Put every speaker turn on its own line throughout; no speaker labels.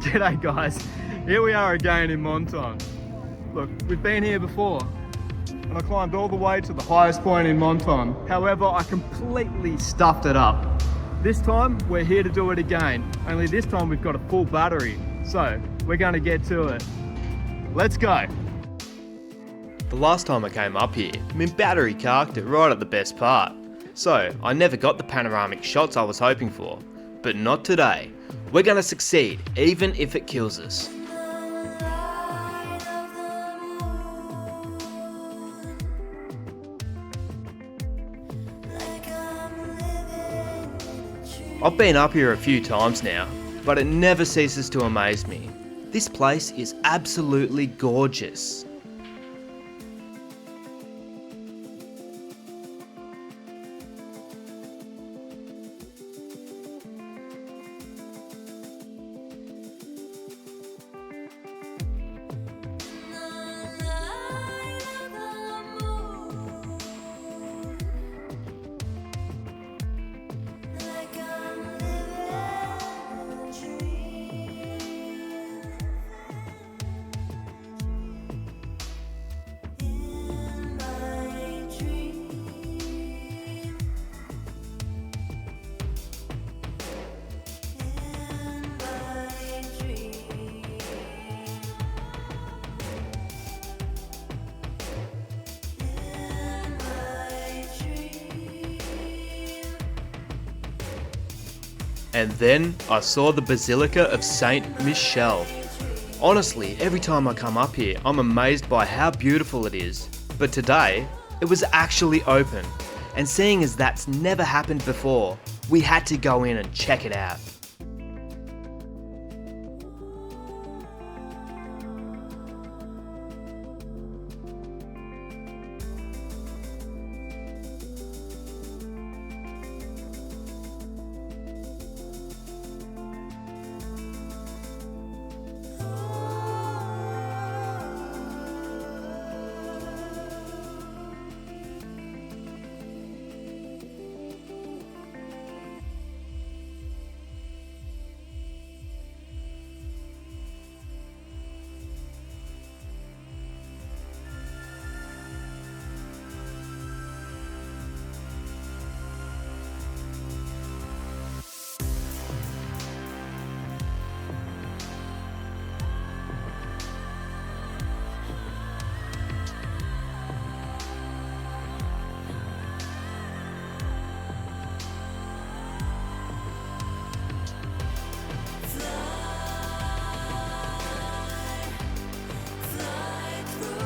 G'day guys, here we are again in Menton. Look, we've been here before and I climbed all the way to the highest point in Menton. However, I completely stuffed it up. This time, we're here to do it again. Only this time we've got a full battery. So, we're gonna get to it. Let's go.
The last time I came up here, my battery carked it right at the best part. So, I never got the panoramic shots I was hoping for. But not today. We're gonna succeed, even if it kills us. I've been up here a few times now, but it never ceases to amaze me. This place is absolutely gorgeous. And then I saw the Basilica of Saint-Michel. Honestly, every time I come up here, I'm amazed by how beautiful it is. But today, it was actually open. And seeing as that's never happened before, we had to go in and check it out.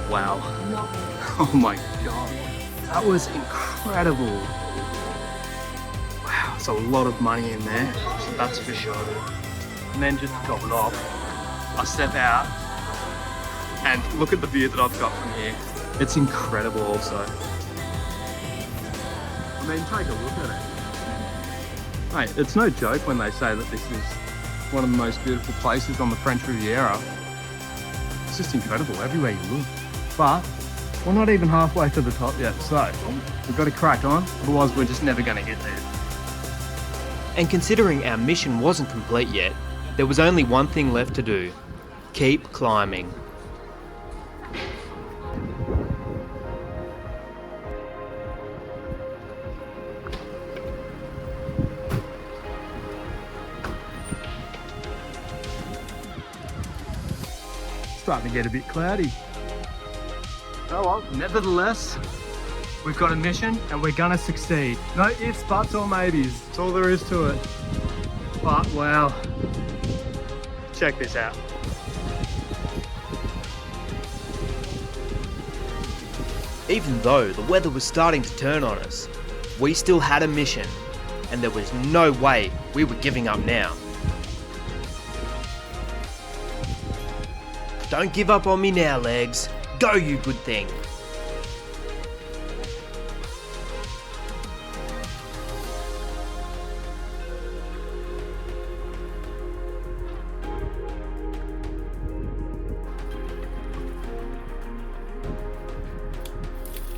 Wow. Oh my god. That was incredible. Wow, it's a lot of money in there, so that's for sure. And then just to top it off, I step out and look at the view that I've got from here. It's incredible also. I mean, take a look at it. Mate, it's no joke when they say that this is one of the most beautiful places on the French Riviera. It's just incredible everywhere you look. But we're not even halfway to the top yet, so we've got to crack on, otherwise we're just never going to get there.
And considering our mission wasn't complete yet, there was only one thing left to do. Keep climbing.
Starting to get a bit cloudy. Oh well, nevertheless, we've got a mission and we're gonna succeed. No ifs, buts or maybes, that's all there is to it. But wow, check this out.
Even though the weather was starting to turn on us, we still had a mission, and there was no way we were giving up now. Don't give up on me now, legs. Go, you good thing.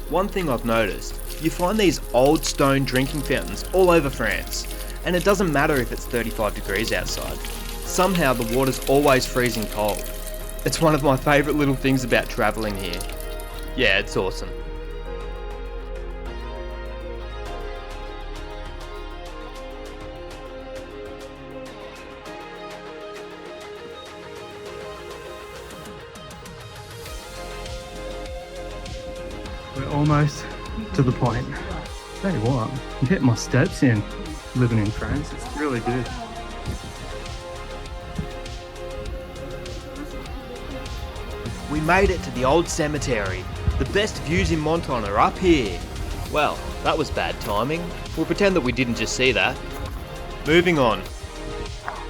One thing I've noticed, you find these old stone drinking fountains all over France, and it doesn't matter if it's 35 degrees outside. somehow the water's always freezing cold. It's one of my favourite little things about travelling here. Yeah, it's awesome.
We're almost to the point. Tell you what, I'm getting my steps in living in France. It's really good.
We made it to the old cemetery. The best views in Menton are up here. Well, that was bad timing. We'll pretend that we didn't just see that. Moving on.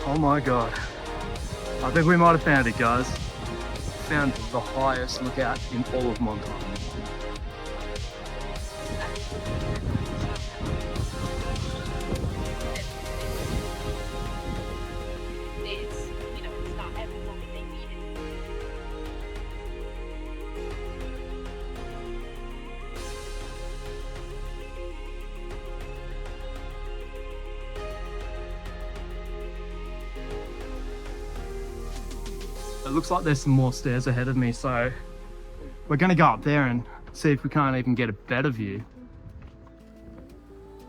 Oh my god. I think we might have found it, guys. Found the highest lookout in all of Menton. It looks like there's some more stairs ahead of me, so we're gonna go up there and see if we can't even get a better view.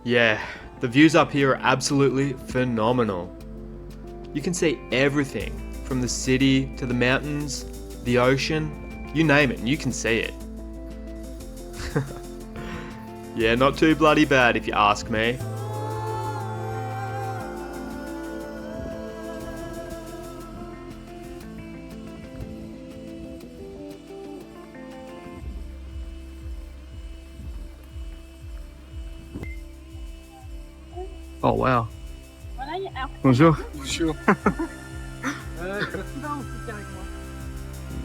Yeah, the views up here are absolutely phenomenal. You can see everything from the city to the mountains, the ocean, you name it, and you can see it. Yeah, not too bloody bad if you ask me.
Oh wow. Bonjour.
Bonjour.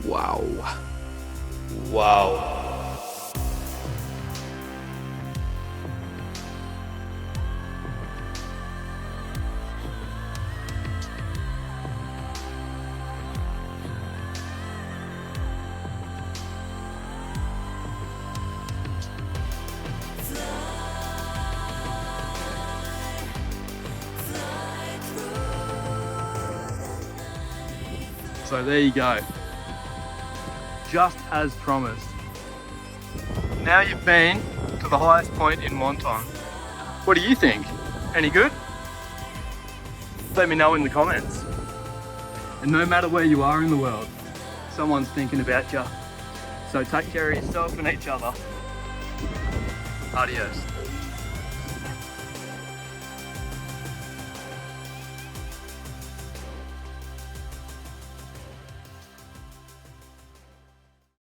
Wow. Wow.
So there you go. Just as promised. Now you've been to the highest point in Menton. What do you think? Any good? Let me know in the comments. And no matter where you are in the world, someone's thinking about you. So take care of yourself and each other. Adios.